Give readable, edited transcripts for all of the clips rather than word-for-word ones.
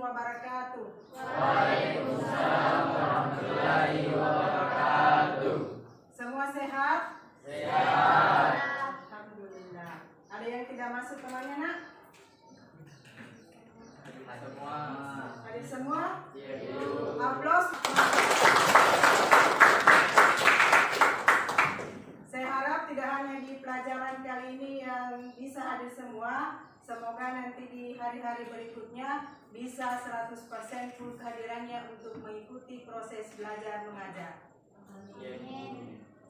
wabarakatuh. Waalaikumsalam warahmatullahi wabarakatuh. Semua sehat? Sehat. Alhamdulillah. Ada yang tidak masuk temannya, nak? Semua. Ada semua? Iya, Bu. Aplaus. Saya harap tidak hanya di pelajaran kali ini yang bisa hadir semua, semoga nanti di hari-hari berikutnya bisa 100% full kehadirannya untuk mengikuti proses belajar mengajar.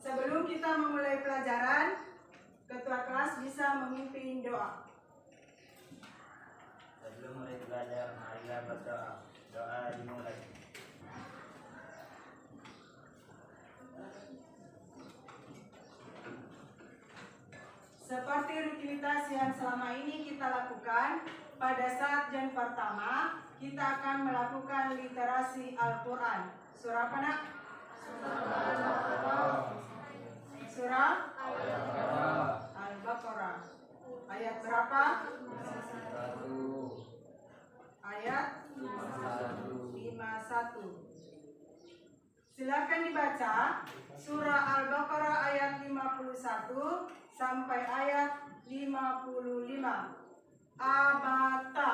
Sebelum kita memulai pelajaran, ketua kelas bisa memimpin doa. Sebelum mulai belajar, marilah berdoa. Doa dimulai. Seperti rutinitas yang selama ini kita lakukan, pada saat jam pertama kita akan melakukan literasi Al-Quran. Surah apa, nak? Surah Al-Baqarah. Ayat berapa? Ayat 51. Silakan dibaca surah Al-Baqarah ayat 51 sampai ayat 55. Abata.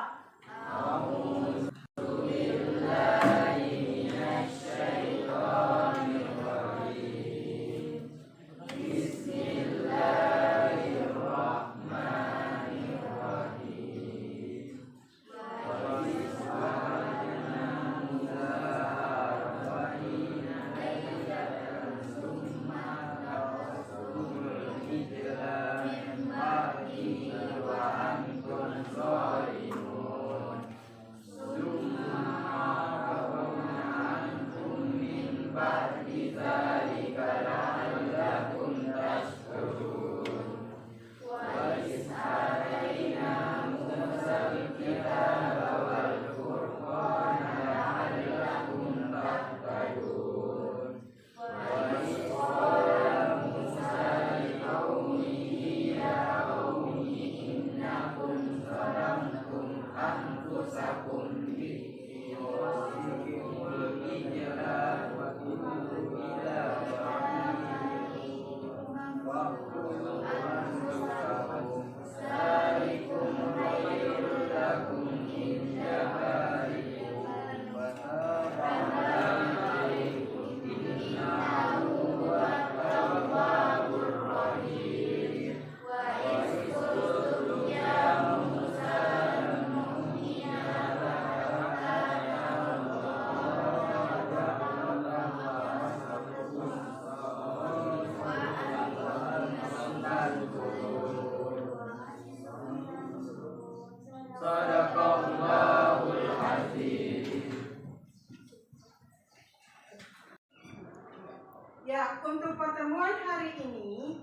Ya, untuk pertemuan hari ini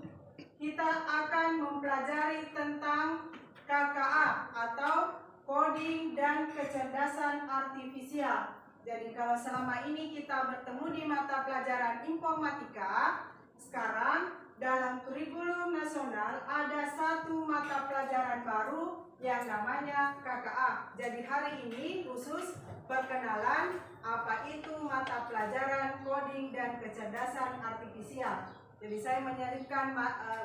kita akan mempelajari tentang KKA atau coding dan kecerdasan artifisial. Jadi kalau selama ini kita bertemu di mata pelajaran informatika, sekarang dalam kurikulum nasional ada satu mata pelajaran baru yang namanya KKA. Jadi hari ini khusus perkenalan apa itu mata pelajaran coding dan kecerdasan artifisial. Jadi saya menyelipkan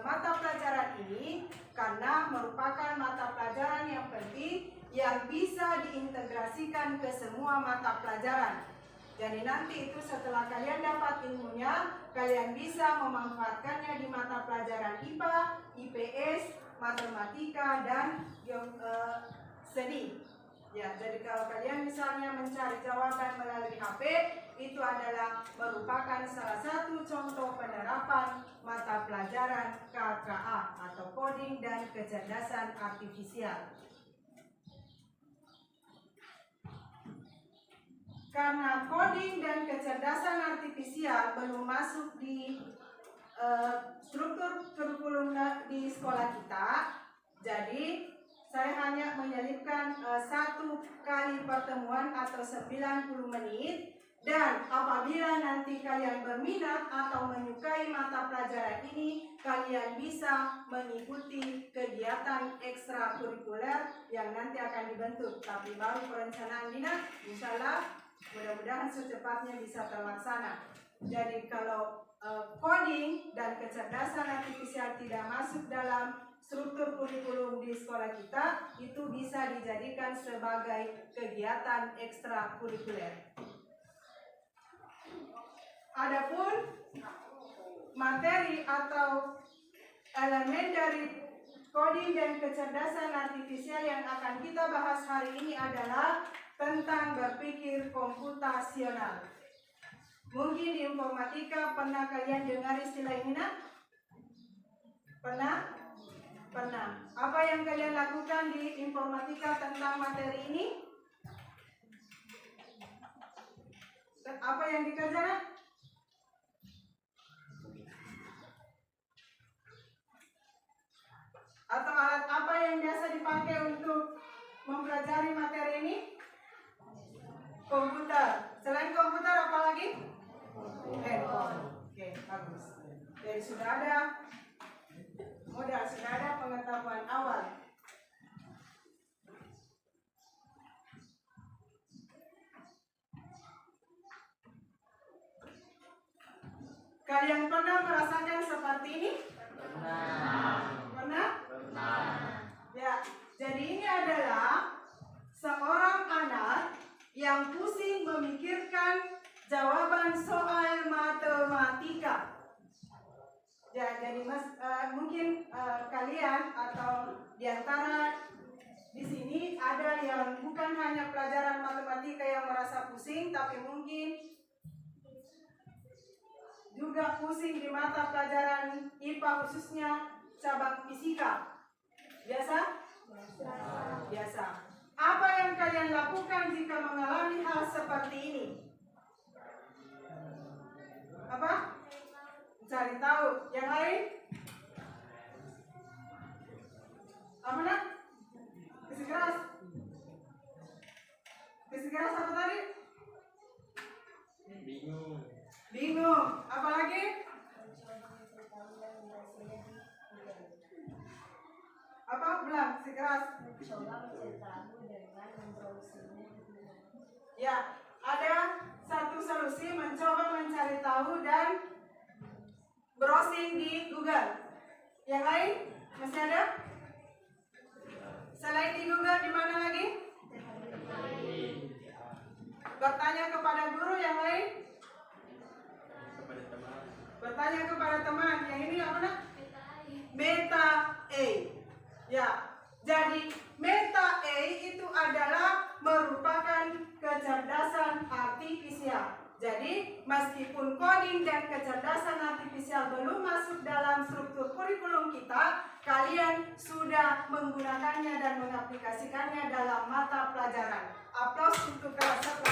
mata pelajaran ini karena merupakan mata pelajaran yang penting yang bisa diintegrasikan ke semua mata pelajaran. Jadi nanti itu setelah kalian dapat ilmunya, kalian bisa memanfaatkannya di mata pelajaran IPA, IPS, matematika, dan seni. Ya, jadi kalau kalian misalnya mencari jawaban melalui HP, itu adalah merupakan salah satu contoh penerapan mata pelajaran KKA atau coding dan kecerdasan artifisial. Karena coding dan kecerdasan artifisial belum masuk di struktur kurikulum di sekolah kita, jadi saya hanya menyelipkan satu kali pertemuan atau 90 menit Dan apabila nanti kalian berminat atau menyukai mata pelajaran ini, kalian bisa mengikuti kegiatan ekstrakurikuler yang nanti akan dibentuk. Tapi baru perencanaan Dina, insya Allah mudah-mudahan secepatnya bisa terlaksana. Jadi kalau coding dan kecerdasan artifisial tidak masuk dalam struktur kurikulum di sekolah kita, itu bisa dijadikan sebagai kegiatan ekstrakurikuler. Adapun materi atau elemen dari coding dan kecerdasan artifisial yang akan kita bahas hari ini adalah tentang berpikir komputasional. Mungkin di informatika pernah kalian dengar istilah ini, nak? Pernah? Pernah. Apa yang kalian lakukan di informatika tentang materi ini? Apa yang dikerjakan? Atau alat apa yang biasa dipakai untuk mempelajari materi ini? Komputer. Selain komputer apa lagi? Handphone. Oke, bagus. Jadi sudah ada modal, sudah ada pengetahuan awal. Kalian pernah merasakan seperti ini? Pernah? Ya, jadi ini adalah seorang anak yang pusing memikirkan jawaban soal matematika. Ya, jadi mungkin kalian atau diantara di sini ada yang bukan hanya pelajaran matematika yang merasa pusing, tapi mungkin juga pusing di mata pelajaran IPA khususnya cabang fisika. Biasa? Biasa. Apa yang kalian lakukan jika mengalami hal seperti ini? Apa? Cari tahu. Yang lain? Apa nak? Bersikeras. Bersikeras apa tadi? Bingung. Apa lagi? Apa? Bilang, bersikeras. Ya, ada satu solusi mencoba mencari tahu dan browsing di Google. Yang lain? Masih ada? Selain di Google, di mana lagi? Bertanya kepada guru. Yang lain? Bertanya kepada teman. Yang ini apa nak? Meta A. Ya, jadi Meta A itu adalah merupakan kecerdasan artifisial. Jadi meskipun coding dan kecerdasan artifisial belum masuk dalam struktur kurikulum kita, kalian sudah menggunakannya dan mengaplikasikannya dalam mata pelajaran. Aplaus untuk kelas 1.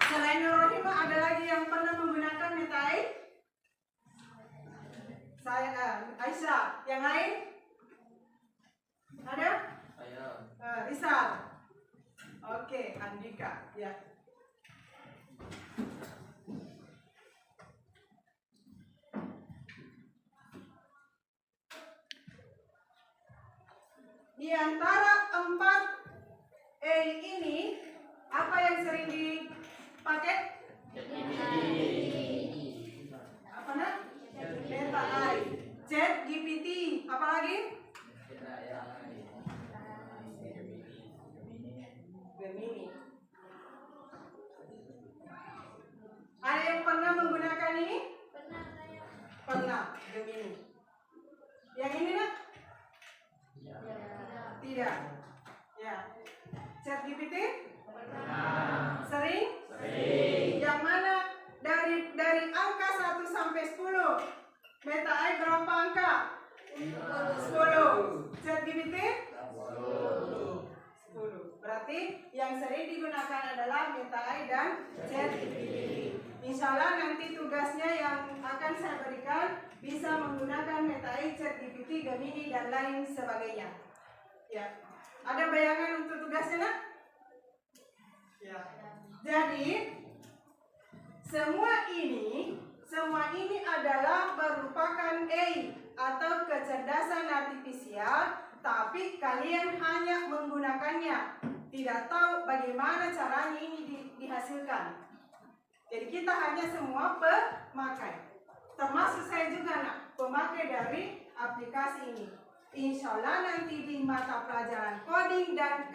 Selain Nurrohima, ada lagi yang pernah menggunakan Meta A? Saya Aisyah. Yang lain? Ada? Rizal. Oke, Andika. Ya. Di antara 4 E ini, apa yang sering dipakai? Apa nak? Meta AI, ChatGPT, apa lagi? Gemini. Ada yang pernah menggunakan ini? Pernah, Gemini. Yang ini nak? Tidak. Ya. ChatGPT? Sering? Yang mana dari angka 1 sampai 10? Meta AI berapa angka? 10. ChatGPT? 10. Berarti yang sering digunakan adalah Meta AI dan ChatGPT. Insya Allah nanti tugasnya yang akan saya berikan bisa menggunakan Meta AI, ChatGPT, Gemini, dan lain sebagainya. Ya. Ada bayangan untuk tugasnya nak? Ya. Jadi semua ini adalah merupakan AI atau kecerdasan artifisial, tapi kalian hanya menggunakannya, tidak tahu bagaimana caranya ini dihasilkan. Jadi kita hanya semua pemakai, termasuk saya juga nak pemakai dari aplikasi ini. Insya Allah nanti di mata pelajaran coding dan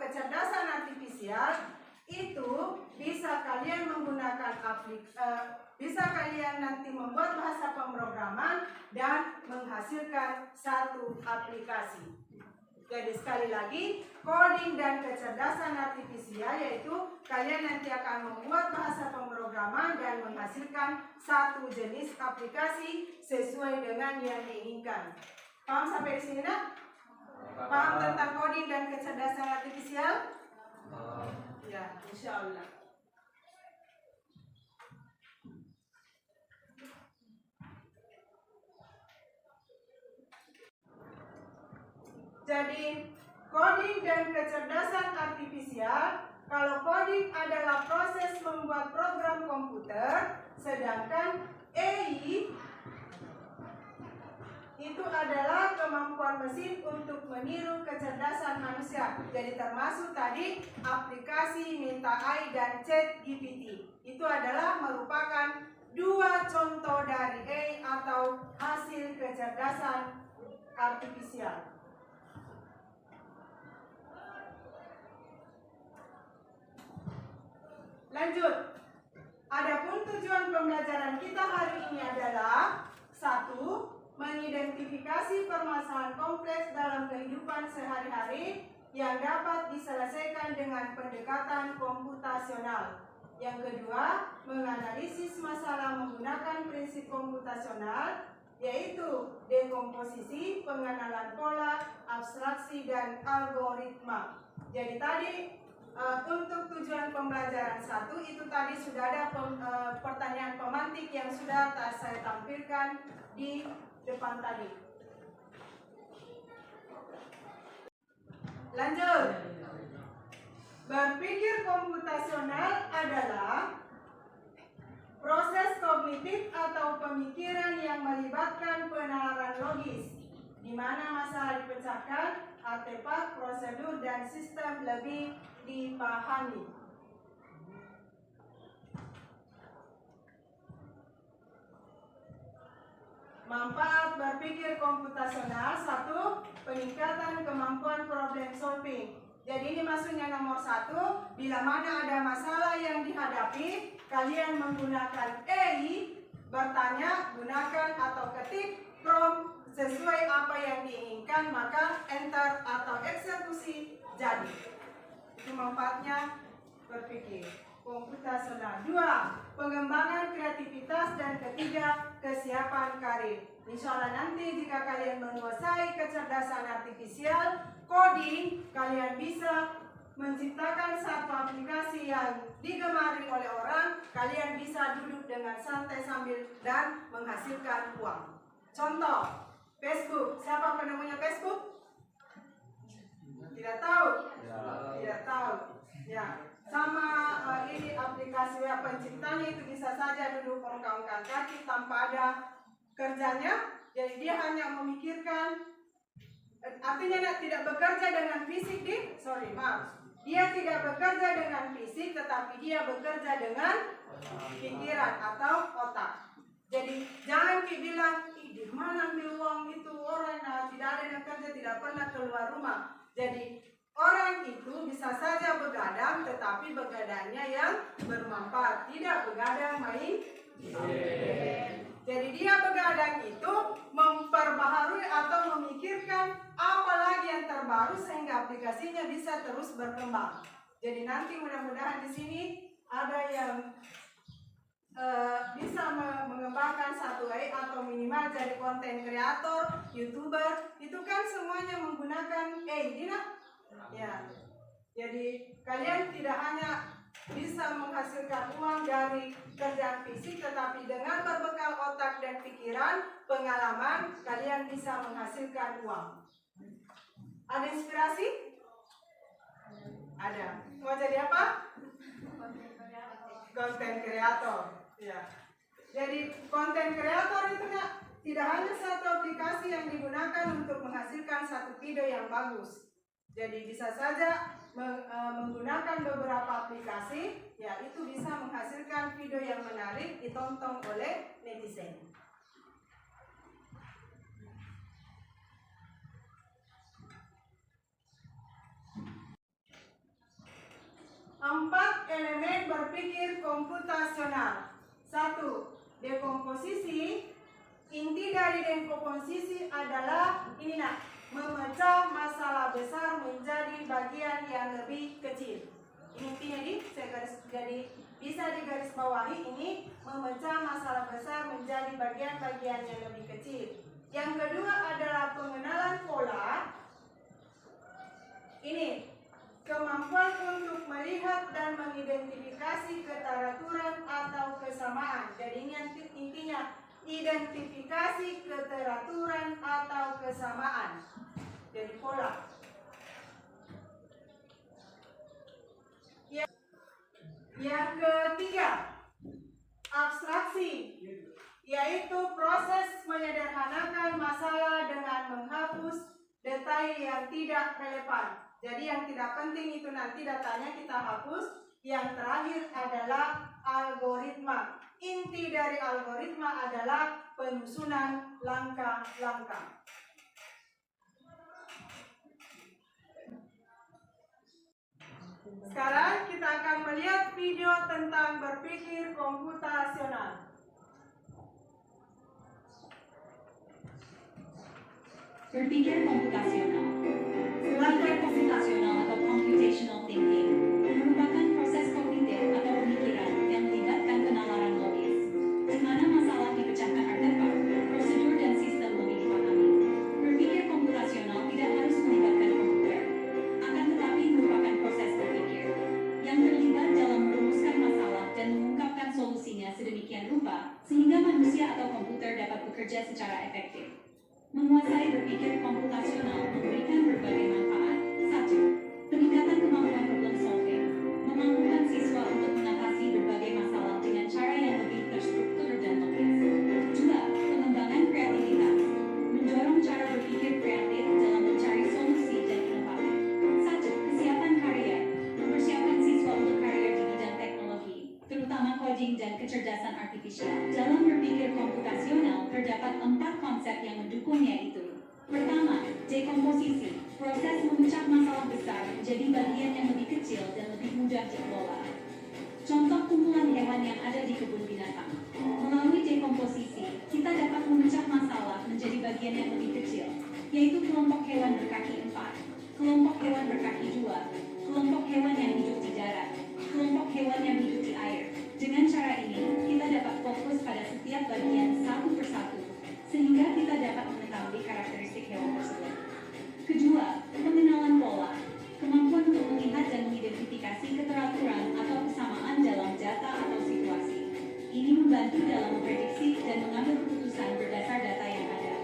kecerdasan artifisial itu bisa kalian menggunakan bisa kalian nanti membuat bahasa pemrograman dan menghasilkan satu aplikasi. Jadi sekali lagi, coding dan kecerdasan artifisial yaitu kalian nanti akan membuat bahasa pemrograman dan menghasilkan satu jenis aplikasi sesuai dengan yang diinginkan. Paham sampai di sini nak? Paham tentang coding dan kecerdasan artifisial? Ya, insya Allah. Jadi, coding dan kecerdasan artifisial, kalau coding adalah proses membuat program komputer, sedangkan AI itu adalah kemampuan mesin untuk meniru kecerdasan manusia. Jadi termasuk tadi aplikasi Minta AI dan ChatGPT. Itu adalah merupakan dua contoh dari AI atau hasil kecerdasan artifisial. Lanjut. Adapun tujuan pembelajaran kita hari ini adalah 1. Mengidentifikasi permasalahan kompleks dalam kehidupan sehari-hari yang dapat diselesaikan dengan pendekatan komputasional. Yang kedua, menganalisis masalah menggunakan prinsip komputasional, yaitu dekomposisi, pengenalan pola, abstraksi, dan algoritma. Jadi tadi untuk tujuan pembelajaran 1 itu tadi sudah ada pertanyaan pemantik yang sudah saya tampilkan di depan tadi. Lanjut. Berpikir komputasional adalah proses kognitif atau pemikiran yang melibatkan penalaran logis, di mana masalah dipecahkan, artefak, prosedur, dan sistem lebih dipahami. Manfaat berpikir komputasional 1. Peningkatan kemampuan problem solving. Jadi ini maksudnya nomor 1, bila mana ada masalah yang dihadapi, kalian menggunakan AI, bertanya, gunakan atau ketik prompt sesuai apa yang diinginkan, maka enter atau eksekusi jadi. Itu manfaatnya berpikir komputasional. 2. Pengembangan kreativitas, dan ketiga, kesiapan karir. Insya Allah nanti jika kalian menguasai kecerdasan artifisial, coding, kalian bisa menciptakan satu aplikasi yang digemari oleh orang, kalian bisa duduk dengan santai sambil dan menghasilkan uang. Contoh, Facebook. Siapa penemunya Facebook? Tidak tahu? Tidak tahu. Ya. Sama ini aplikasi web penciptanya itu bisa saja duduk ongkang-ongkang kaki tanpa ada kerjanya. Jadi dia hanya memikirkan, artinya tidak bekerja dengan fisik dia tidak bekerja dengan fisik, tetapi dia bekerja dengan pikiran atau otak. Jadi jangan bilang, di mana ambil uang itu, orang tidak ada yang kerja, tidak pernah keluar rumah. Jadi orang itu bisa saja begadang, tetapi begadangnya yang bermanfaat, tidak begadang main. Jadi dia begadang itu memperbaharui atau memikirkan apa lagi yang terbaru sehingga aplikasinya bisa terus berkembang. Jadi nanti mudah-mudahan di sini ada yang bisa mengembangkan satu AI atau minimal jadi konten kreator, YouTuber, itu kan semuanya menggunakan AI, tidak? Ya, jadi kalian tidak hanya bisa menghasilkan uang dari kerjaan fisik, tetapi dengan berbekal otak dan pikiran, pengalaman, kalian bisa menghasilkan uang. Ada inspirasi? Ada. Mau jadi apa? konten kreator. Ya. Jadi konten kreator itu tidak hanya satu aplikasi yang digunakan untuk menghasilkan satu video yang bagus. Jadi bisa saja menggunakan beberapa aplikasi, ya itu bisa menghasilkan video yang menarik ditonton oleh netizen. Empat elemen berpikir komputasional. 1. Dekomposisi. Inti dari dekomposisi adalah ini memecah masalah besar menjadi bagian yang lebih kecil. Ini intinya jadi bisa digarisbawahi ini memecah masalah besar menjadi bagian-bagian yang lebih kecil. Yang kedua adalah pengenalan pola. Ini kemampuan untuk melihat dan mengidentifikasi keteraturan atau kesamaan. Jadi ini intinya identifikasi keteraturan atau kesamaan. Jadi pola. Yang ketiga, abstraksi, yaitu proses menyederhanakan masalah dengan menghapus detail yang tidak relevan. Jadi yang tidak penting itu nanti datanya kita hapus. Yang terakhir adalah algoritma. Inti dari algoritma adalah penyusunan langkah-langkah. Sekarang kita akan melihat video tentang berpikir komputasional. Berpikir komputasional. Berpikir komputasional atau computational thinking merupakan proses kognitif atau pemikiran yang melibatkan penalaran logis, di mana masalah dipecahkan artefak, prosedur dan sistem lebih dipahami. Berpikir komputasional tidak harus melibatkan komputer, akan tetapi merupakan proses berpikir yang terlibat dalam merumuskan masalah dan mengungkapkan solusinya sedemikian rupa sehingga manusia atau komputer dapat bekerja secara efektif. Menguasai berpikir komputasional memberikan berbagai manfaat. 1. Peningkatan kemampuan problem solving, memampukan siswa untuk mengatasi berbagai masalah dengan cara yang lebih terstruktur dan logis. 2. Pengembangan kreativitas, mendorong cara berpikir kreatif dalam mencari solusi dan inovasi. 1. Kesiapan karier, mempersiapkan siswa untuk karier di bidang teknologi, terutama coding dan kecerdasan artifisial. Dalam berpikir komputasional terdapat 4 konsep yang mendukungnya itu. Pertama, dekomposisi, proses memecah masalah besar menjadi bagian yang lebih kecil dan lebih mudah dikelola. Contoh kumpulan hewan yang ada di kebun binatang. Melalui dekomposisi, kita dapat memecah masalah menjadi bagian yang lebih kecil, yaitu kelompok hewan berkaki 4, kelompok hewan berkaki 2, kelompok hewan yang hidup di darat, kelompok hewan yang hidup di air. Dengan cara ini, kita dapat fokus pada setiap bagian satu persatu, sehingga kita dapat mengetahui karakteristik hewan tersebut. Kedua, pengenalan pola, kemampuan untuk melihat dan mengidentifikasi keteraturan atau kesamaan dalam data atau situasi. Ini membantu dalam memprediksi dan mengambil keputusan berdasar data yang ada.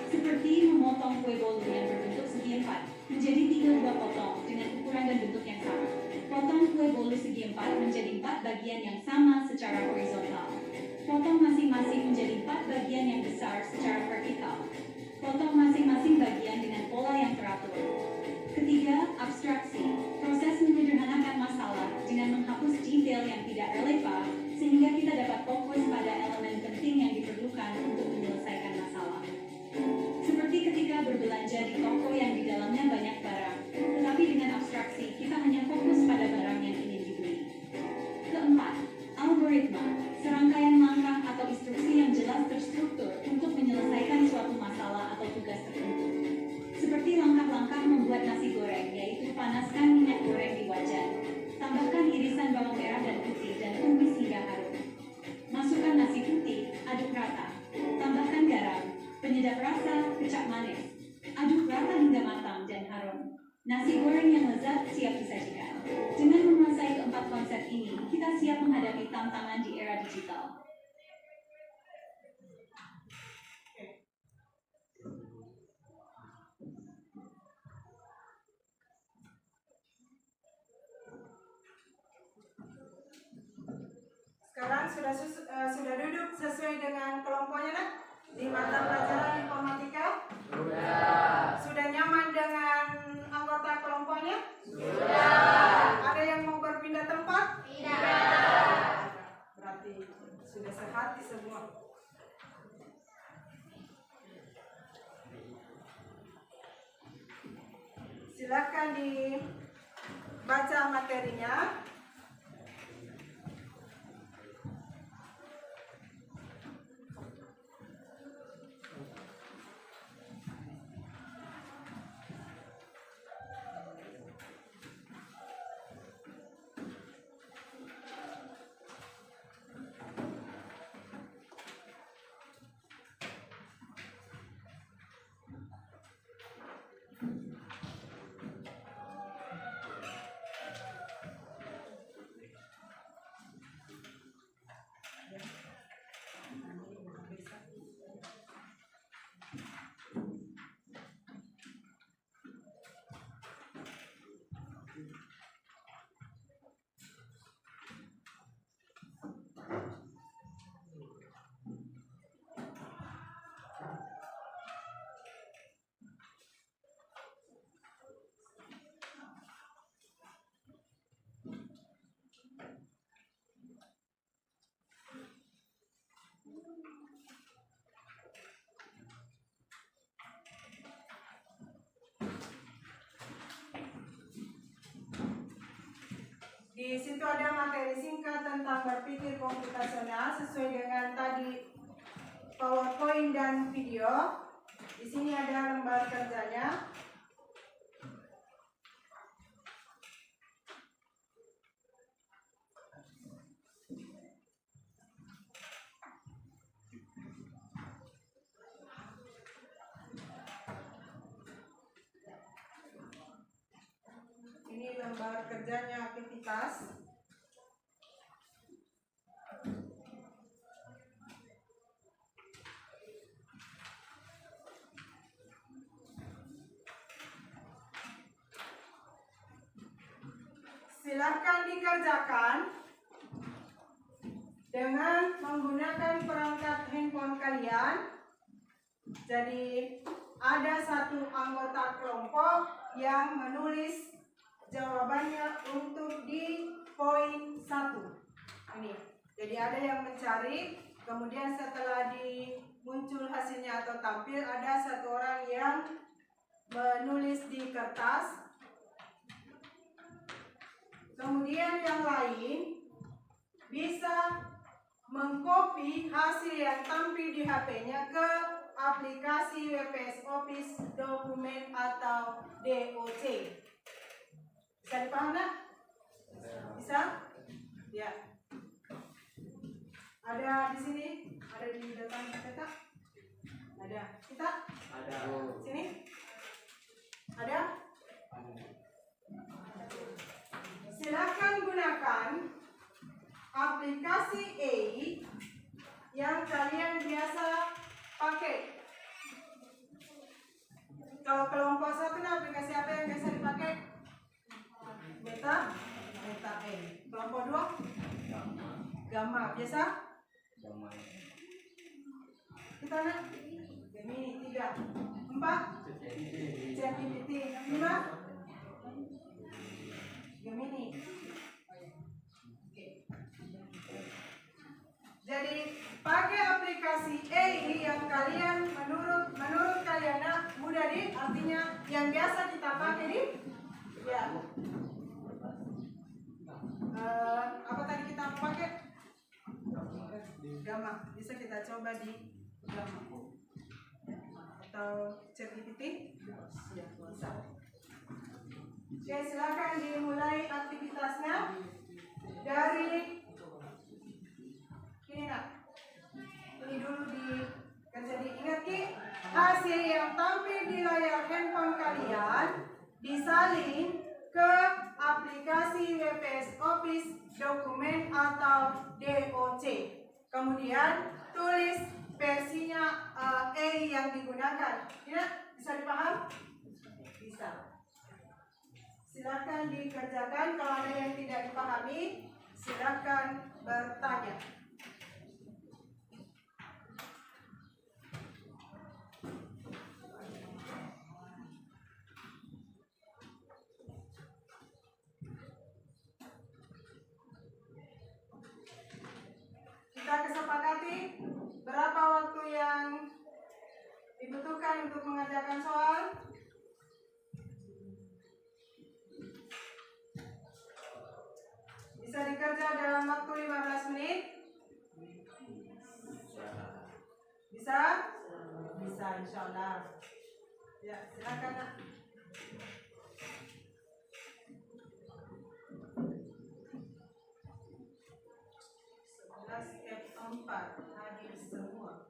Seperti memotong kue bolu yang berbentuk segi 4 menjadi 3 buah potong dengan ukuran dan bentuk yang sama. Potong kue bolu segi 4 menjadi 4 bagian yang sama secara horizontal. Potong masing-masing menjadi 4 bagian yang besar secara vertikal. Potong masing-masing bagian dengan pola yang teratur. Ketiga, abstraksi, proses menyederhanakan masalah dengan menghapus detail yang tidak relevan sehingga kita dapat fokus pada elemen penting yang diperlukan untuk menyelesaikan masalah. Seperti ketika berbelanja di toko yang di dalamnya banyak barang, tetapi dengan abstraksi kita hanya fokus pada barang yang ingin dibeli. Keempat, algoritma, serangkaian langkah atau instruksi yang jelas terstruktur untuk menyelesaikan suatu masalah atau tugas tertentu. Seperti langkah-langkah membuat nasi goreng, yaitu panaskan minyak goreng di wajan, tambahkan irisan bawang merah dan putih dan tumis hingga harum. Masukkan nasi putih, aduk rata, tambahkan garam, penyedap rasa, kecap manis, aduk rata hingga matang dan harum. Nasi goreng yang lezat siap disajikan. Dengan menguasai keempat konsep ini, kita siap menghadapi tantangan di era digital. Sekarang sudah duduk sesuai dengan kelompoknya, nak? Di mata pelajaran informatika? Sudah nyaman dengan anggota kelompoknya? Ada yang mau berpindah tempat? Berarti sudah sehati semua. Silakan dibaca materinya. Di situ ada materi singkat tentang berpikir komputasional sesuai dengan tadi PowerPoint dan video. Di sini ada lembar kerjanya. Ini lembar kerjanya aktivitas. Silakan dikerjakan dengan menggunakan perangkat handphone kalian. Jadi ada satu anggota kelompok yang menulis jawabannya untuk di poin 1. Ini. Jadi ada yang mencari, kemudian setelah muncul hasilnya atau tampil, ada satu orang yang menulis di kertas. Kemudian yang lain bisa mengcopy hasil yang tampil di HP-nya ke aplikasi WPS Office dokumen atau DOC. Bisa dipahami, nak? Bisa? Ya. Ada di sini? Ada di depan kita? Ada. Kita? Ada. Sini? Ada? Silakan gunakan aplikasi AI yang kalian biasa pakai. Kalau kelompok 1, aplikasi apa yang biasa dipakai? Meta A. Kelompok 2? Gamma. Biasa? Kita nak? Gemini 3. 4? ChatGPT. 5? Gemini. Oke. Jadi pakai aplikasi AI yang kalian menurut kalian mudah artinya yang biasa kita pakai di ya. Apa tadi kita pakai? Gamma. Bisa kita coba di Gamma atau ChatGPT? Ya, bisa. Oke, silakan dimulai aktivitasnya dari ini, nak. Ini dulu jadi ingat ki, hasil yang tampil di layar handphone kalian disalin ke aplikasi WPS Office dokumen atau DOC. Kemudian tulis versinya AI yang digunakan. Ya, bisa dipaham? Bisa. Silakan dikerjakan. Kalau ada yang tidak dipahami, Silakan bertanya. Kita kesepakati berapa waktu yang dibutuhkan untuk mengerjakan soal? Bisa dikerja dalam waktu 15 menit? Bisa? Bisa, insya Allah. Ya, silakan nak. 11F4 hadir semua.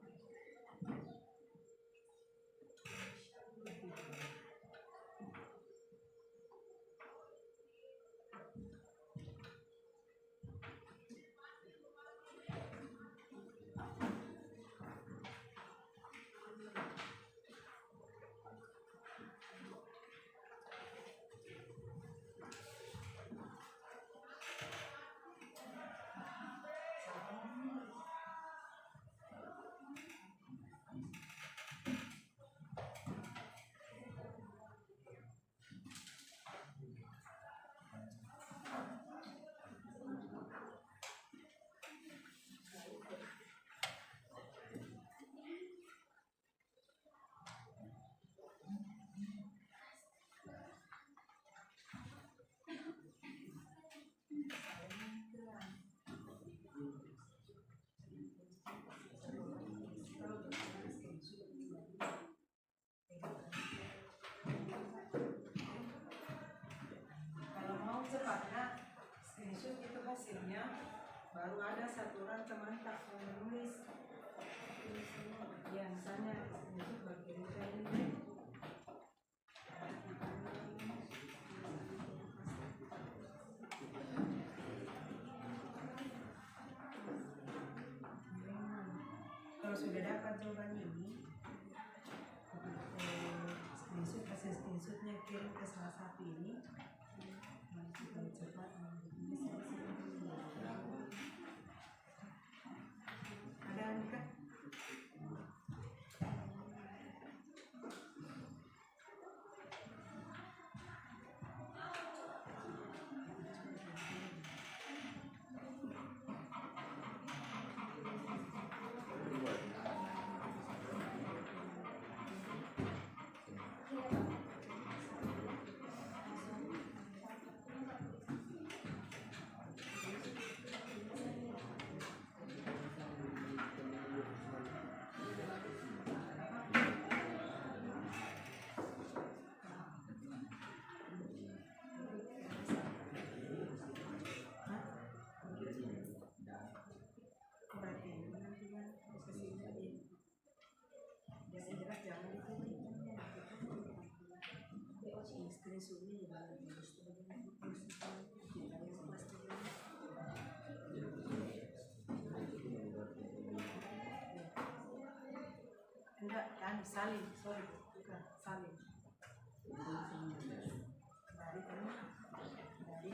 Kalau mau cepat nak, screenshot itu hasilnya, baru ada satu orang teman tak mau menulis. Ya misalnya screenshot bagian ini. Kalau sudah dapat jawaban ini, screenshot hasil screenshotnya kirim ke salah satu ini. Supaya cepat ada Andika? Enggak, kan salin, sorry, bukan salin. Dari tadi, dari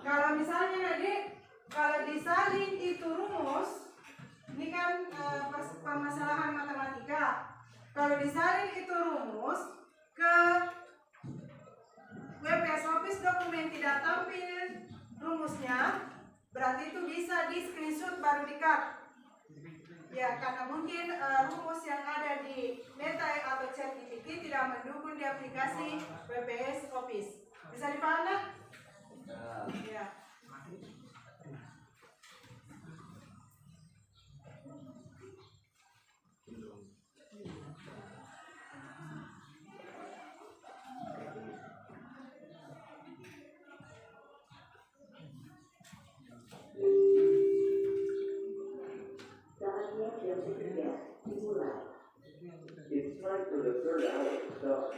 kalau misalnya adik, kalau disalin itu rumus, ini kan permasalahan matematika. Kalau disalin itu rumus ke WPS Office dokumen tidak tampil rumusnya, berarti itu bisa di screenshot baru di-cut. Ya, karena mungkin rumus yang ada di Meta atau ChatGPT tidak mendukung di aplikasi WPS Office. Bisa dipaham tak? Ya. Saatnya jam 3 dimulai. It's time for the third hour to start.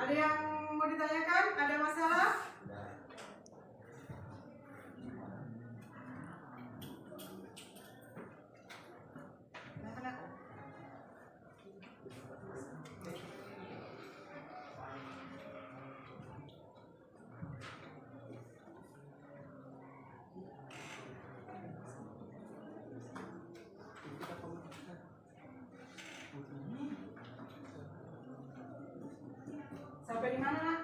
Ada yang mau ditanyakan? Ada masalah? Sampai di mana, Nak?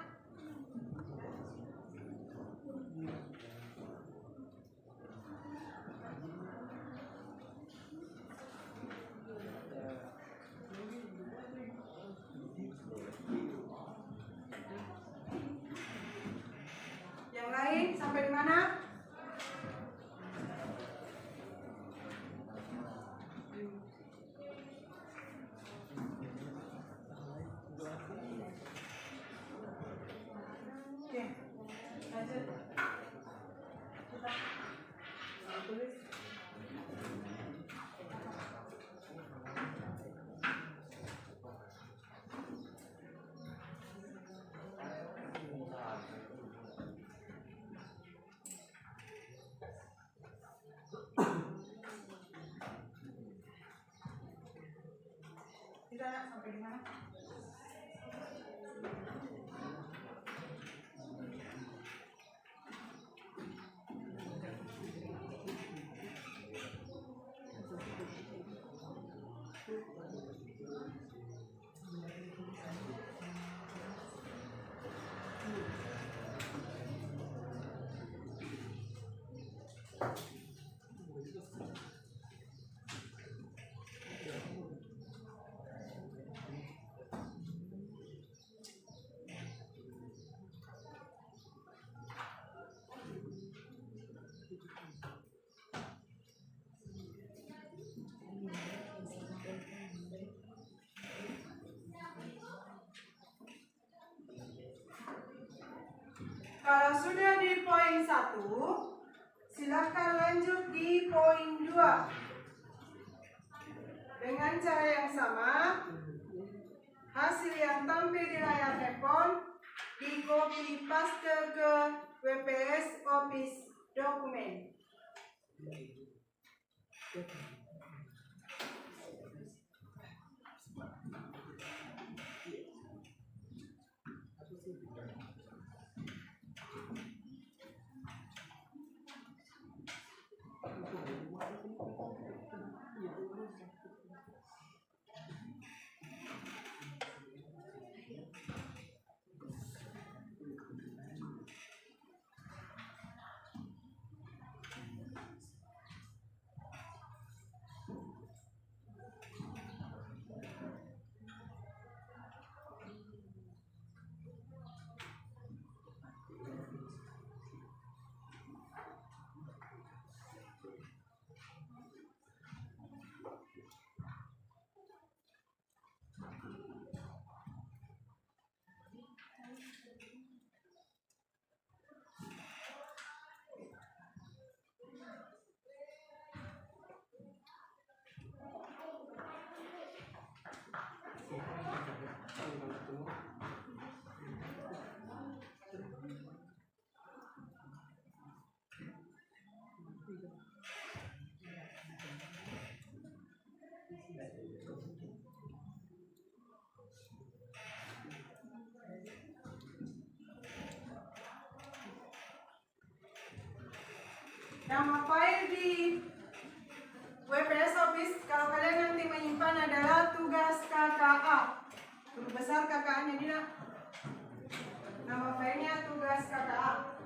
Yang lain sampai di mana? Oke, lanjut. Kita tulis. Kita sampai di mana? Kalau sudah di poin 1, silakan lanjut di poin 2. Dengan cara yang sama, hasil yang tampil di layar handphone di copy paste ke WPS Office dokumen. Nama file di WPS Office kalau kalian nanti menyimpan adalah tugas KKA. Huruf besar KKA-nya Dina. Nama filenya tugas KKA.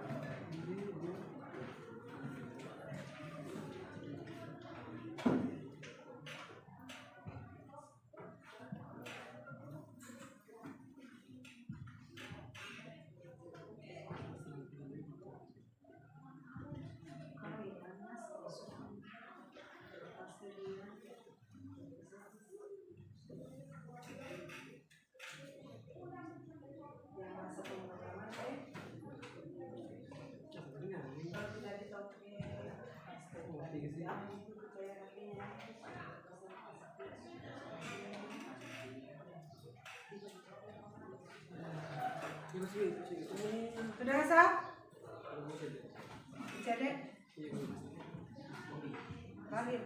Sudah sah? Jadi balik.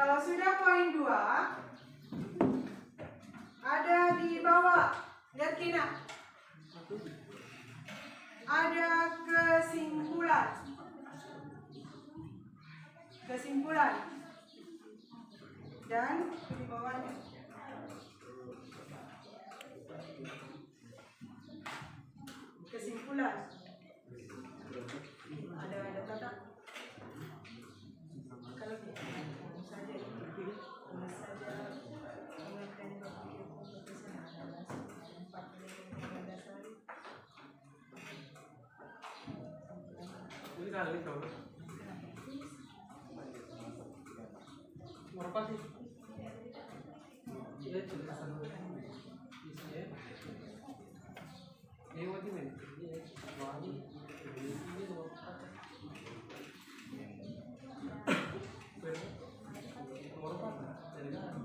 Kalau sudah poin 2, ada di bawah, lihat Kina. Ada kesimpulan. Kesimpulan. Dan di bawahnya. Kesimpulan. Ada tata. Kalau apa sih? Iya, cerita sama isinya. Ini wajib nih. Iya, wajib. Ini mau apa? Nomor apa? Dari mana?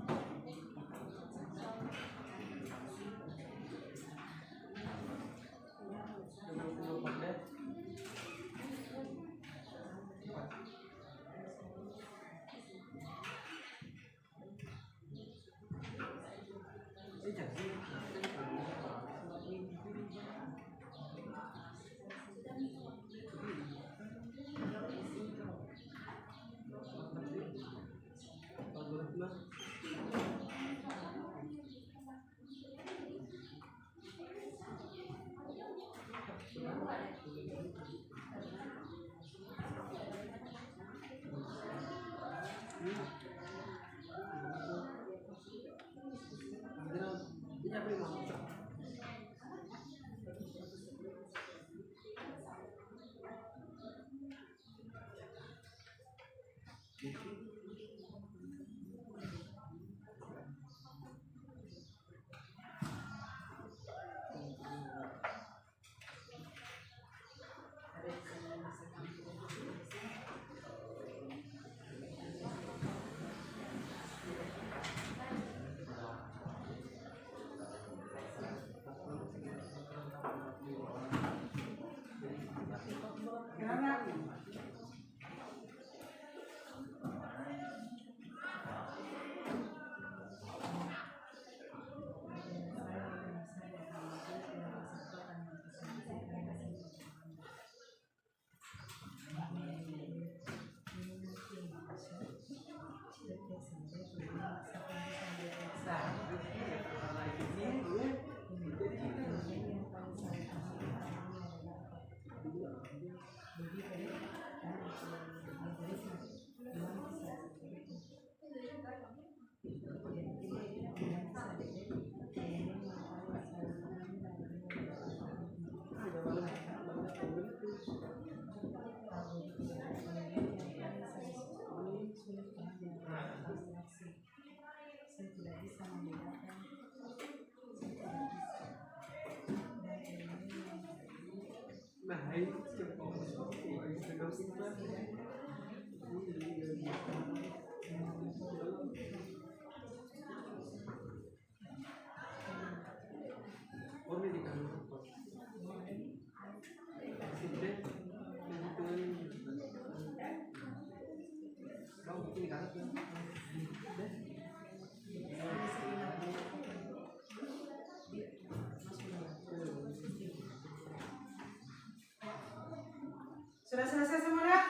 Sudah selesai semuanya?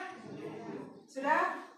Sudah?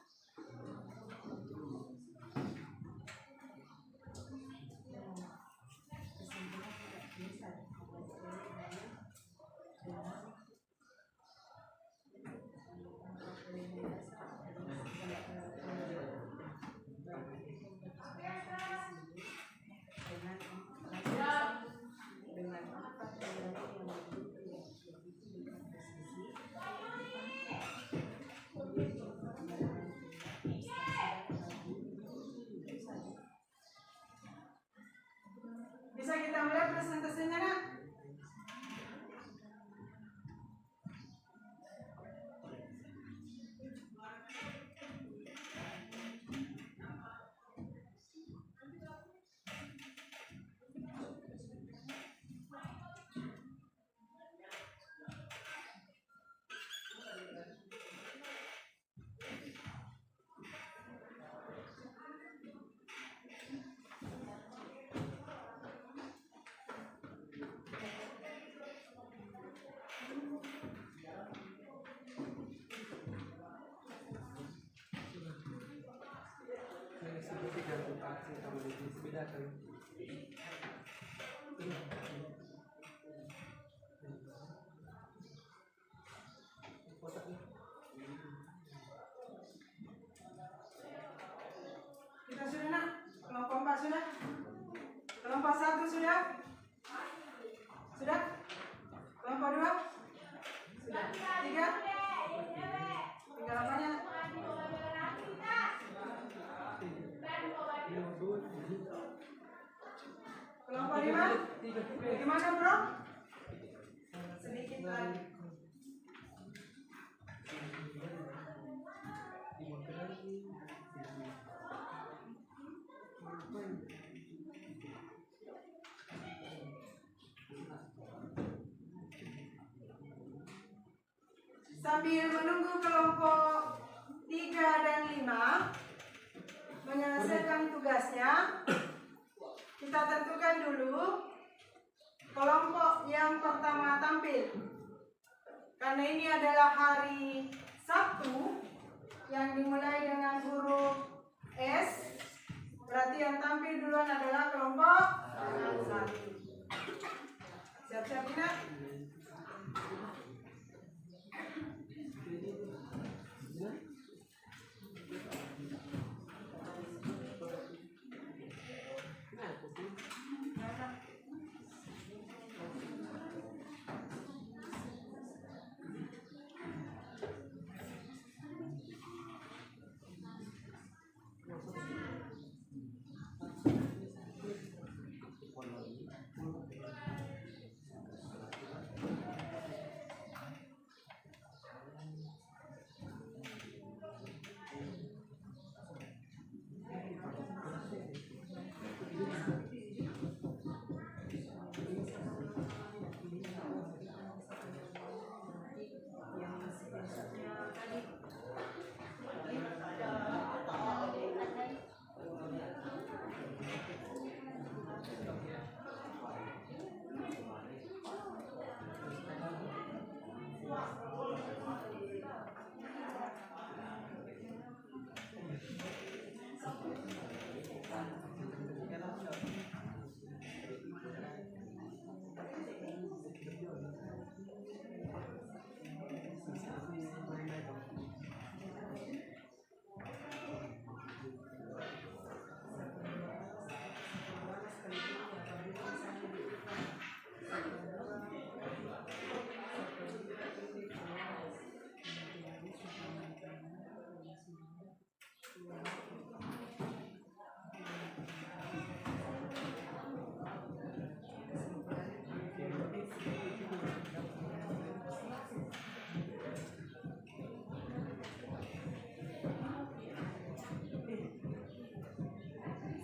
Bisa kita mulai presentasinya, Nak? Kita sudah, Nak? Kelompok 4 sudah? Kelompok 1 sudah? Sudah? Kelompok 2? Sudah? 3? Tinggal apanya? Kelompok 5? Gimana, Bro? Sedikit lagi. Sambil menunggu kelompok 3 dan 5 menyelesaikan tugasnya, kita tentukan dulu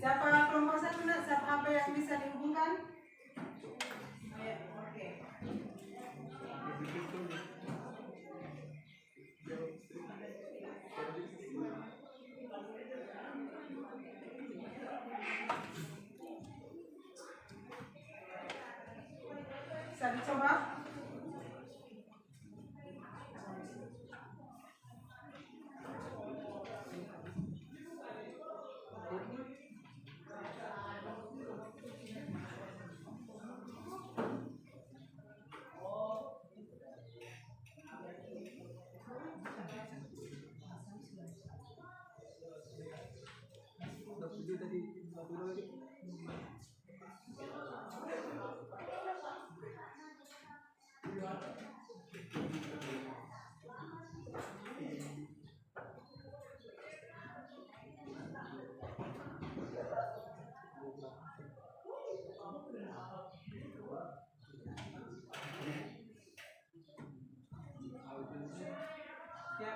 Siapa kelompok satu nak? Siapa apa yang bisa dihubungkan? Ya, oke. Bisa dicoba? Ya.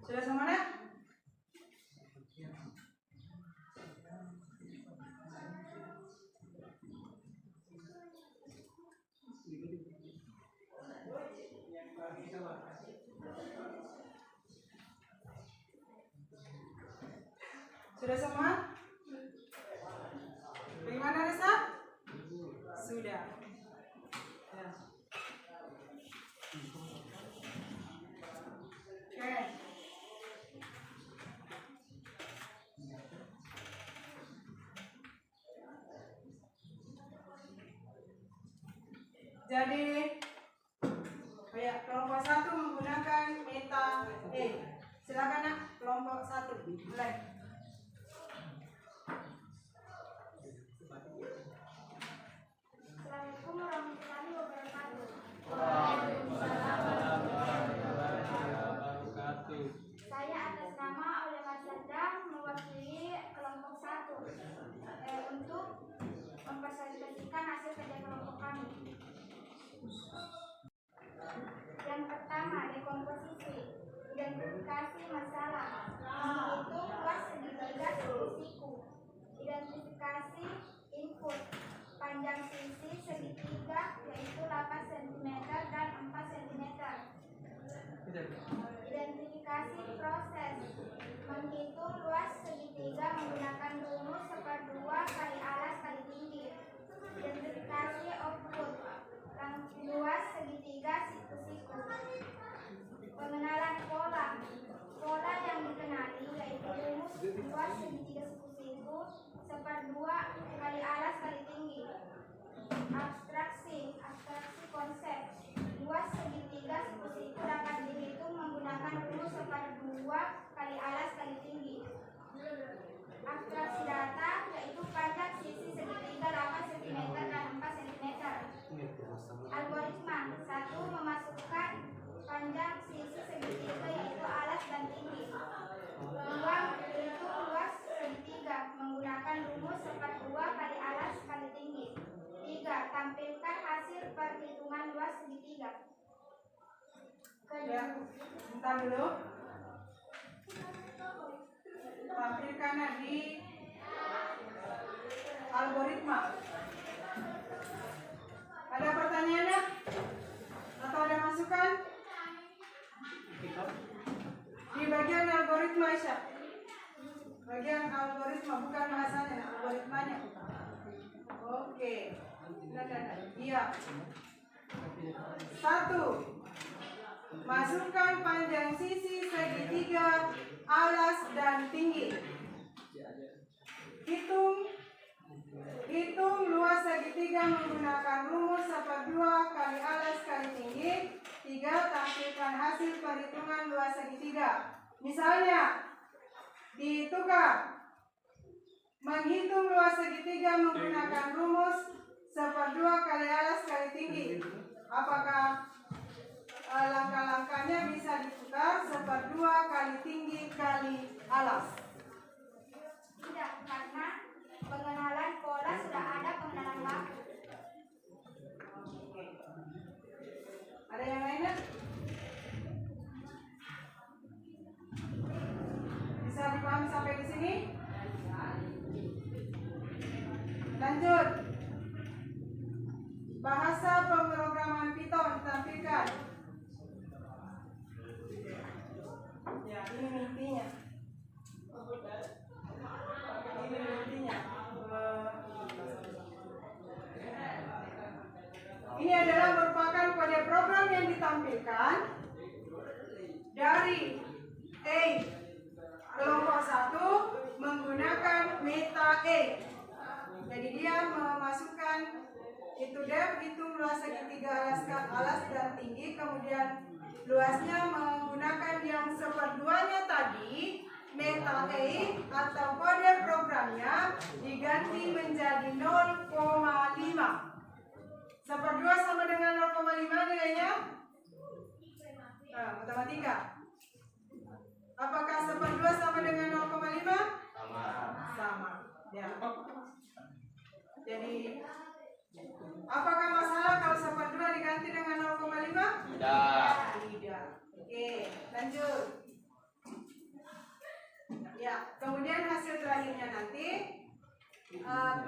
Sudah semua nak? Sudah semua? Bagaimana Resa? Sudah. Ya. Oke. Jadi, kelompok satu menggunakan meta E. Silakan nak, kelompok satu, mulai. Assalamualaikum warahmatullahi wabarakatuh. Saya atas nama Oleh Masyadang mewakili kelompok 1 untuk mempresentasikan hasil kerja kelompok kami. Yang pertama, dekomposisi, identifikasi masalah, menghitung luas segitiga siku, identifikasi input, panjang sisi segitiga yaitu 8 cm dan 4 cm. Identifikasi proses, menghitung luas segitiga menggunakan rumus 1/2 kali alas kali tinggi. Identifikasi output, luas segitiga siku-siku. Pengenalan pola, pola yang dikenali yaitu rumus luas segitiga siku-siku 1/2 kali alas kali tinggi. Abstraksi, abstraksi konsep, luas segitiga siku-siku dapat dihitung menggunakan rumus 1/2 kali alas kali tinggi. Abstraksi data yaitu panjang sisi segitiga 8 cm dan 4 cm. Algoritma 1. Memasukkan panjang sisi segitiga yaitu alas dan tinggi. 2. Hitung luas segitiga menggunakan rumus 1/2 kali alas kali tinggi. 3. Tampilkan hasil perhitungan luas segitiga. Ya, bentar dulu. Tampilkan di algoritma. Ada pertanyaannya? Atau ada masukan? Di bagian algoritma, Aisyah. Bagian algoritma, bukan bahasanya, algoritmanya. Oke. Iya. 1. Masukkan panjang sisi segitiga, alas dan tinggi. Hitung luas segitiga menggunakan rumus 1/2 kali alas kali tinggi. 3. Tampilkan hasil perhitungan luas segitiga. Misalnya, ditukar. Menghitung luas segitiga menggunakan rumus 1/2 kali alas kali tinggi. Apakah langkah-langkahnya bisa ditukar 1/2 kali tinggi kali alas? Tidak, karena pengenalan pola sudah ada pengenalan waktu. Ada yang lainnya? Bisa dipahami sampai di sini? Lanjut. Bahasa pemrograman Python tampilkan. Ya, ini intinya. Ini intinya. Ini adalah merupakan kode program yang ditampilkan dari A kelompok 1 menggunakan meta A. Jadi dia memasukkan itu depth, itu luas segitiga alas dan tinggi, kemudian luasnya menggunakan yang seperduanya tadi, meta A atau kode programnya diganti menjadi 0,5. Seperdua sama dengan 0,5 nilainya? Matematika. Apakah seperdua sama dengan 0,5? Sama. Ya. Jadi, apakah masalah kalau seperdua diganti dengan 0,5? Tidak. Tidak. Oke, lanjut. Ya, kemudian hasil terakhirnya nanti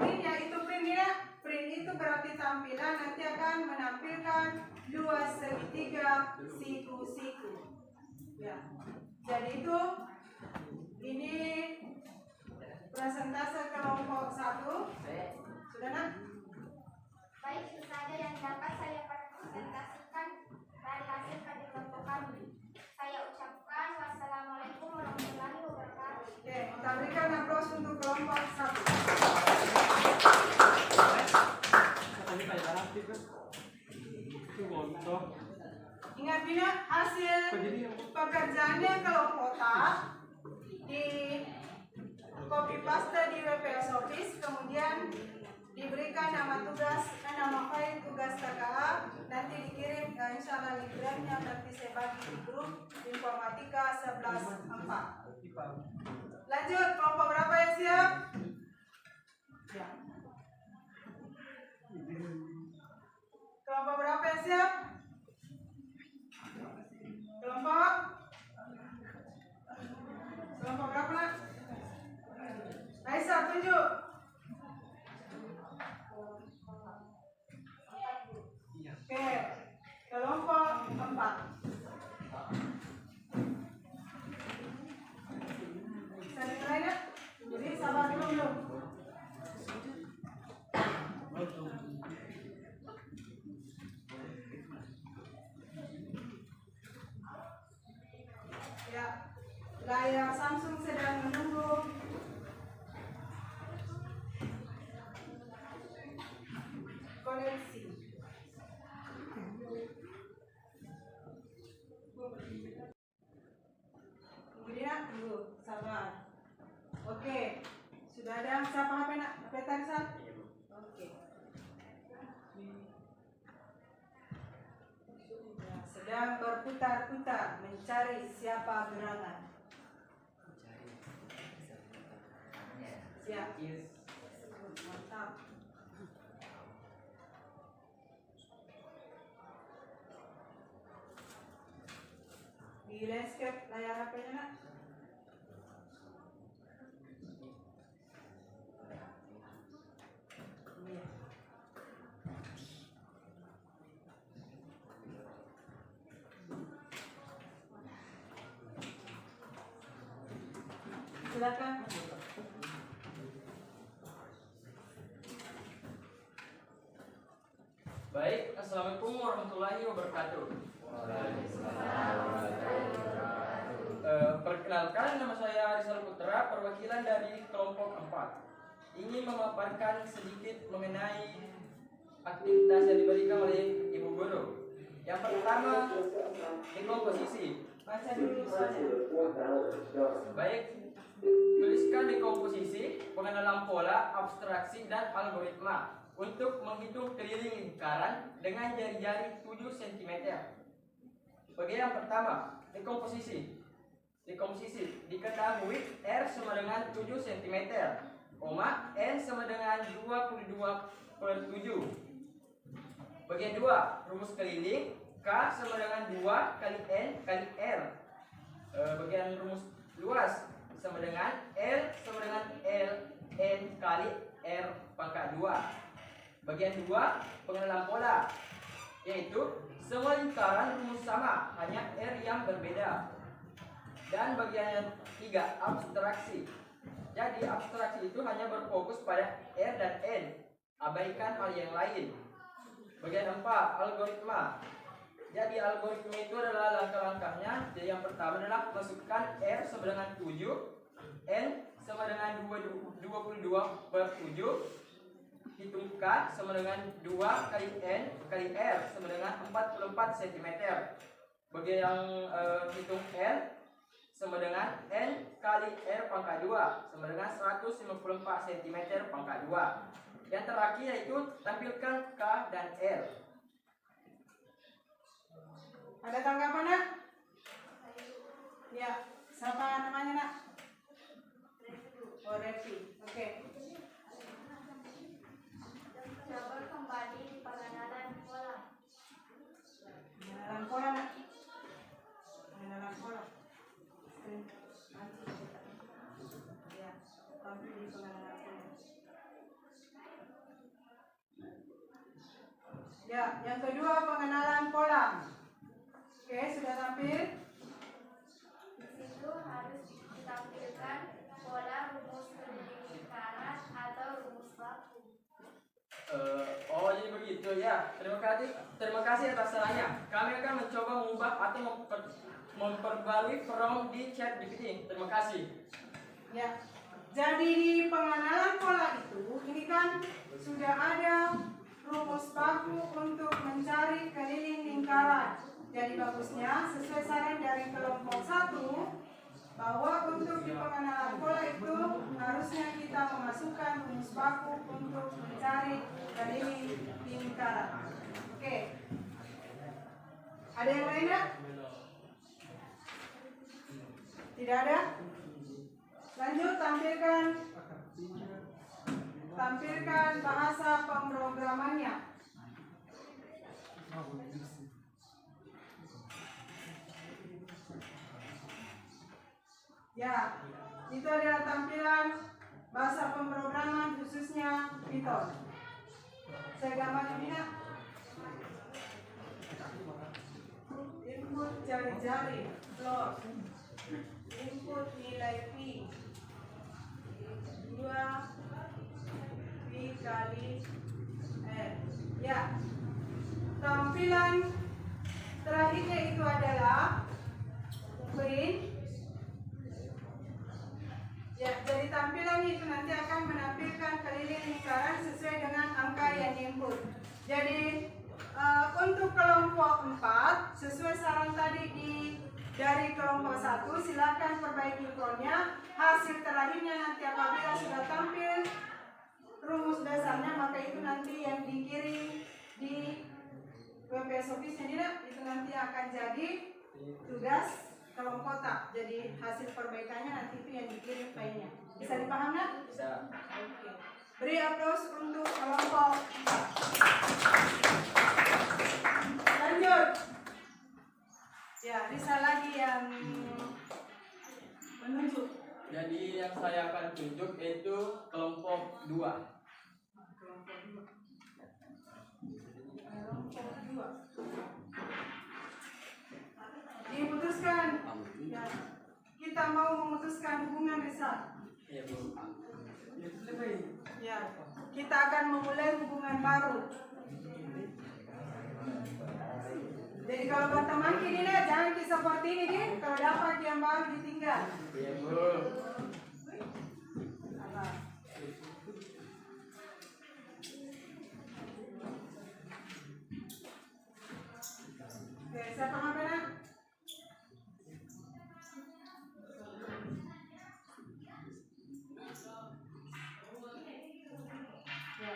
printnya itu print itu berarti tampilan nanti akan menampilkan luas segitiga siku-siku. Ya, jadi itu ini presentase kelompok 1. Sudah nak? Baik, itu saja yang dapat saya presentasikan dari hasil kajian kelompok kami. Saya ucapkan wassalamualaikum warahmatullahi wabarakatuh. Oke, kita berikan aplaus untuk kelompok 1. Ingat hasil pekerjaannya kelompok A di copy paste di WPS Office, kemudian diberikan nama file tugas KKA, nanti dikirim insya Allah linknya nanti saya bagi di grup informatika 11.4. Lanjut, kelompok berapa yang siap? Ya. Kelompok berapa yang siap? Kelompok berapa nak? Raisa, tunjuk. Oke, kelompok 4. Bisa dimulai nak? Jadi sabar dulu. Ya, layar Samsung sedang menunggu koneksi. Kemudian tunggu, sabar. Oke, sudah ada siapa HP nak? HP Tarzan? Oke. Sedang berputar-putar mencari siapa gerangan. Siap. Mantap. Di landscape layar HP-nya nak? Iya. Silakan. Baik, assalamualaikum warahmatullahi wabarakatuh. Perkenalkan, nama saya Rizal Putra, perwakilan dari kelompok 4. Ingin memaparkan sedikit mengenai aktivitas yang diberikan oleh Ibu Guru. Yang pertama, dekomposisi. Baca dulu soalnya. Baik, tuliskan dekomposisi, pengenalan pola, abstraksi, dan algoritma untuk menghitung keliling lingkaran dengan jari-jari 7 cm. Bagian yang pertama, dekomposisi. Dekomposisi diketahui R sama dengan 7 cm, N sama dengan 22/7. Bagian 2, rumus keliling. K sama dengan 2 kali N kali R. Bagian rumus luas sama dengan L sama dengan L N kali R pangkat 2. Bagian 2, pengenalan pola, yaitu semua lingkaran rumus sama, hanya R yang berbeda. Dan bagian 3, abstraksi. Jadi abstraksi itu hanya berfokus pada R dan N, abaikan hal yang lain. Bagian 4, algoritma. Jadi algoritma itu adalah langkah-langkahnya. Jadi yang pertama adalah masukkan R sama dengan 7, N sama dengan 22/7, hitungkan sama dengan 2 kali N kali R sama dengan 44 cm. Bagian yang hitung R sama dengan N kali R pangkat 2 sama dengan 154 cm pangkat 2. Yang terakhir yaitu tampilkan K dan R. Ada tanggapan nak? Ya, siapa namanya nak? Oh, Revi. Oke. Coba kembali di pengenalan pola. Pengenalan pola nak? Pengenalan pola. Ya, tampil di pengenalan pola. Ya, yang kedua pengenalan pola. Oke, sudah tampil. Di situ harus ditampilkan pola rumus lingkaran atau rumus baku. Oh jadi begitu ya. Terima kasih atas sarannya. Kami akan mencoba mengubah atau memperbarui form di ChatGPT. Terima kasih. Ya, jadi di pengenalan pola itu, ini kan sudah ada rumus baku untuk mencari keliling lingkaran. Jadi bagusnya sesuai saran dari kelompok 1 bahwa untuk di pengenalan pola itu harusnya kita memasukkan rumus baku untuk mencari keliling lingkaran. Oke. Ada yang lain ya? Tidak ada? Lanjut, tampilkan bahasa pemrogramannya. Ya, itu adalah tampilan bahasa pemrograman khususnya Python. Saya gambar ini nak. Input jari-jari, float. Input nilai P 2 P kali N. Ya, tampilan terakhirnya itu adalah print. Ya, jadi tampilan itu nanti akan menampilkan keliling lingkaran sesuai dengan angka yang diinput. Jadi untuk kelompok 4 sesuai saran tadi dari kelompok 1, silakan perbaiki formnya. Hasil terakhirnya nanti apabila sudah tampil rumus dasarnya, maka itu nanti yang dikirim di WPS Office-nya itu nanti akan jadi tugas kolom kotak. Jadi hasil perbaikannya nanti itu yang dikirim filenya. Bisa dipaham nak? Bisa. Oke. Beri aplaus untuk kelompok 4. Lanjut. Ya, bisa lagi yang menunjuk. Jadi yang saya akan tunjuk yaitu kelompok 2. Kelompok 2. Kelompok 2. Diputuskan. Ya, kita mau memutuskan hubungan besar. Iya, Bu. Ya, kita akan memulai hubungan baru. Jadi kalau berteman gini deh, jangan seperti ini deh. Kalau dapat yang baru ditinggal. Iya, Bu. Apa? Oke, saya paham kan? Ya.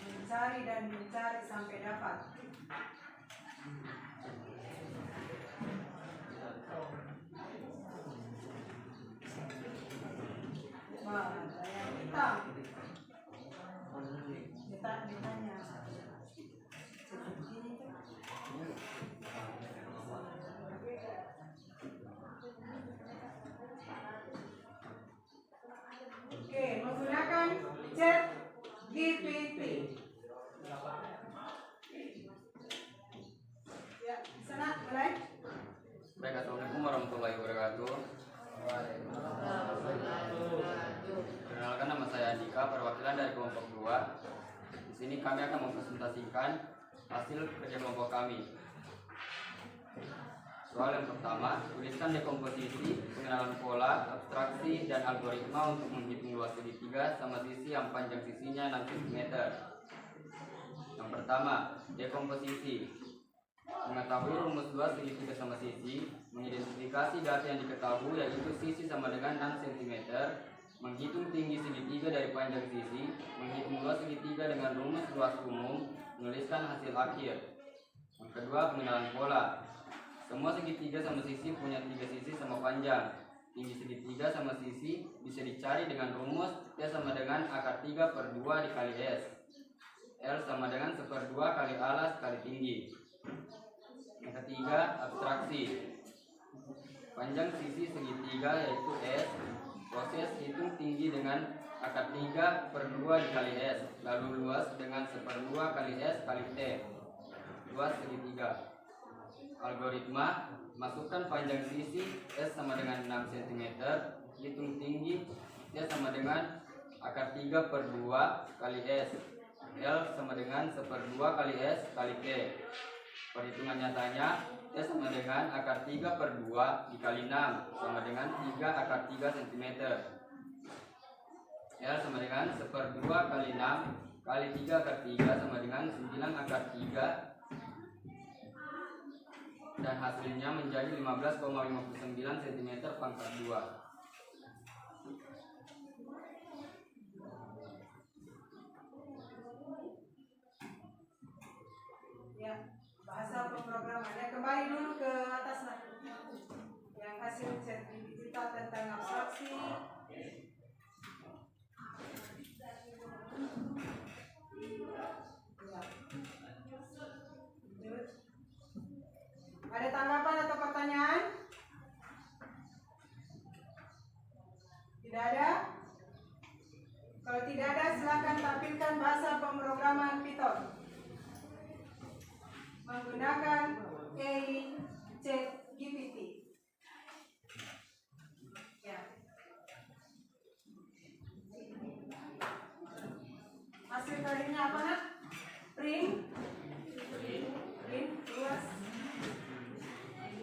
Mencari dan mencari sampai dapat. Wah, ada yang hitam. Kita ditanya. Segini tuh. Oke, modul Chat GPT. Ya, sana mulai. Baik, assalamualaikum warahmatullahi wabarakatuh. Perkenalkan, nama saya Andika, perwakilan dari kelompok 2. Di sini kami akan mempresentasikan hasil kerja kelompok kami. Soal yang pertama, tuliskan dekomposisi, pengenalan pola, abstraksi, dan algoritma untuk menghitung luas segitiga sama sisi yang panjang sisinya 6 cm. Yang pertama, dekomposisi. Mengetahui rumus luas segitiga sama sisi, mengidentifikasi data yang diketahui yaitu sisi sama dengan 6 cm, menghitung tinggi segitiga dari panjang sisi, menghitung luas segitiga dengan rumus luas umum, menuliskan hasil akhir. Yang kedua, pengenalan pola. Semua segitiga sama sisi punya 3 sisi sama panjang. Tinggi segitiga sama sisi bisa dicari dengan rumus T sama dengan akar 3/2 dikali S. L sama dengan 1/2 kali alas kali tinggi. Yang ketiga, abstraksi. Panjang sisi segitiga yaitu S. Proses hitung tinggi dengan akar 3/2 dikali S. Lalu luas dengan 1/2 kali S kali T. Luas segitiga. Algoritma, masukkan panjang sisi S sama dengan 6 cm, hitung tinggi T sama dengan akar 3/2 kali S, L sama dengan 1/2 kali S kali T. Perhitungan nyatanya, T sama dengan akar 3/2 dikali 6 sama dengan 3 akar 3 cm. L sama dengan 1/2 kali 6 kali 3 akar 3 sama dengan 9 akar 3, dan hasilnya menjadi 15,59 cm pangkat 2. Ya, bahasa pemrogramannya kembali dulu ke atas lah. Yang hasil chat kita tentang abstraksi. Ada tanggapan atau pertanyaan? Tidak ada? Kalau tidak ada, silakan tampilkan bahasa pemrograman Python menggunakan AI Chat GPT. Ya. Hasil tadinya apa nak? Print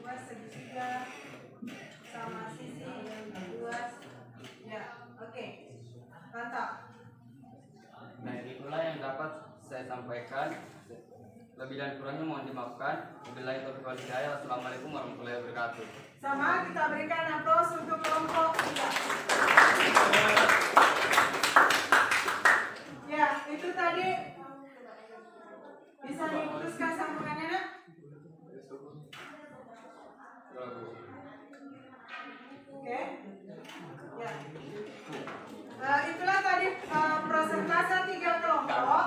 luas segitiga sama sisi luas. Ya, oke. Mantap. Nah, itulah yang dapat saya sampaikan. Lebih dan kurangnya mohon dimaafkan. Wabillahi taufiq wal hidayah. Wassalamualaikum warahmatullahi wabarakatuh. Sama, kita berikan aplaus untuk kelompok 3. Ya, itu tadi bisa diputuskan sambungannya nak? Oke. Ya. Itulah tadi presentasi 3 kelompok.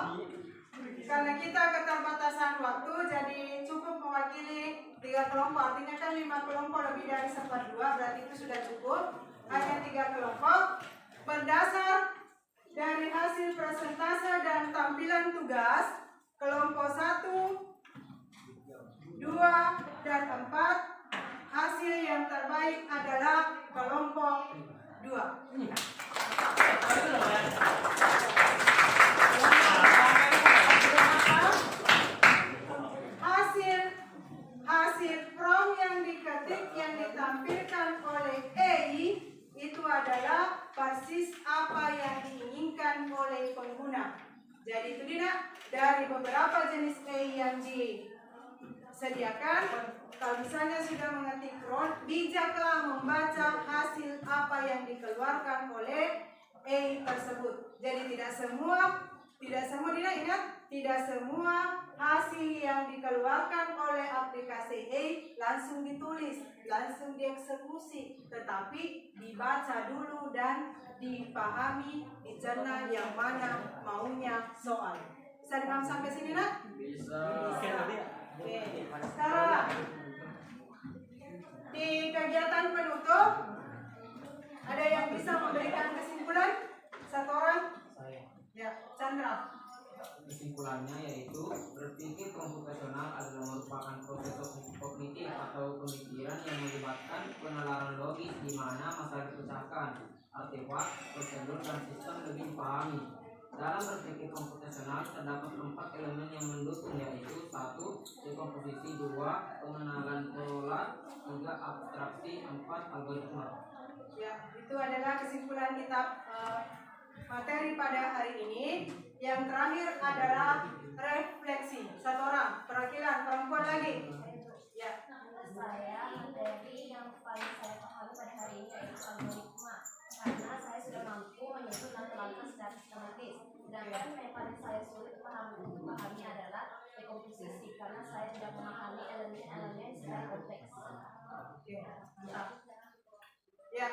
Karena kita keterbatasan waktu, jadi cukup mewakili 3 kelompok. Artinya kan 5 kelompok lebih dari 1/2, berarti itu sudah cukup. Hanya 3 kelompok. Berdasar dari hasil presentase dan tampilan tugas, kelompok 1, 2, dan 4, hasil yang terbaik adalah kelompok 2. Hasil prompt yang diketik yang ditampilkan oleh AI itu adalah persis apa yang diinginkan oleh pengguna. Jadi itu dia dari beberapa jenis AI yang disediakan. Kalau misalnya sudah mengetik prompt, bijaklah membaca hasil apa yang dikeluarkan oleh AI tersebut. Jadi tidak semua ingat, tidak semua hasil yang dikeluarkan oleh aplikasi AI langsung ditulis, langsung dieksekusi, tetapi dibaca dulu dan dipahami, dicerna yang mana maunya soal. Bisa dipaham sampai sini nak? Bisa. Oke, sekarang di kegiatan penutup ada yang bisa memberikan kesimpulan? Satu orang? Indra. Kesimpulannya yaitu berpikir komputasional adalah merupakan proses kognitif atau pemikiran yang melibatkan penalaran logis di mana masalah dipecahkan, artefak, prosedur, dan sistem lebih dipahami. Dalam berpikir komputasional terdapat 4 elemen yang mendukung yaitu 1. Dekomposisi, 2. Pengenalan pola, 3. Abstraksi, 4. Algoritma. Ya, itu adalah kesimpulan kitab materi pada hari ini. Yang terakhir adalah refleksi. Satu orang, perwakilan perempuan lagi. Ya. Saya materi yang paling saya pahami pada hari ini yaitu algoritma, karena saya sudah mampu menyusun langkah-langkah secara sistematis. Sedangkan yang paling saya sulit memahami adalah dekomposisi, karena saya tidak memahami elemen-elemen secara kompleks. Oke, mantap. Ya,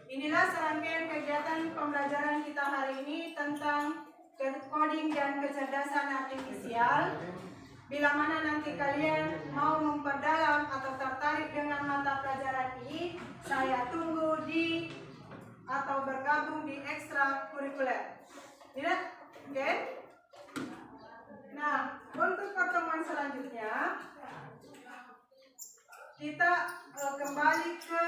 inilah serangkaian kegiatan pembelajaran kita hari ini tentang coding dan kecerdasan artifisial. Bila mana nanti kalian mau memperdalam atau tertarik dengan mata pelajaran ini, saya tunggu di atau bergabung di ekstrakurikuler. Tidak? Oke? Nah, untuk pertemuan selanjutnya kita kembali ke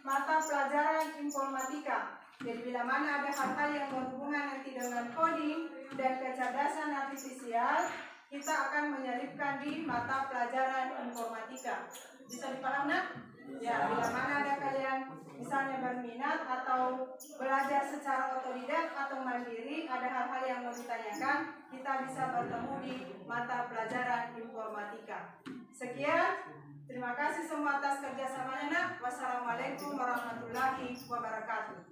mata pelajaran informatika. Jadi bila mana ada hal-hal yang berhubungan nanti dengan coding dan kecerdasan artifisial, kita akan menyelipkan di mata pelajaran informatika. Bisa dipaham, nak? Ya, bila mana ada kalian misalnya berminat atau belajar secara otodidak atau mandiri, ada hal-hal yang mau ditanyakan, kita bisa bertemu di mata pelajaran informatika. Sekian. Terima kasih semua atas kerjasamanya, nak. Wassalamualaikum warahmatullahi wabarakatuh.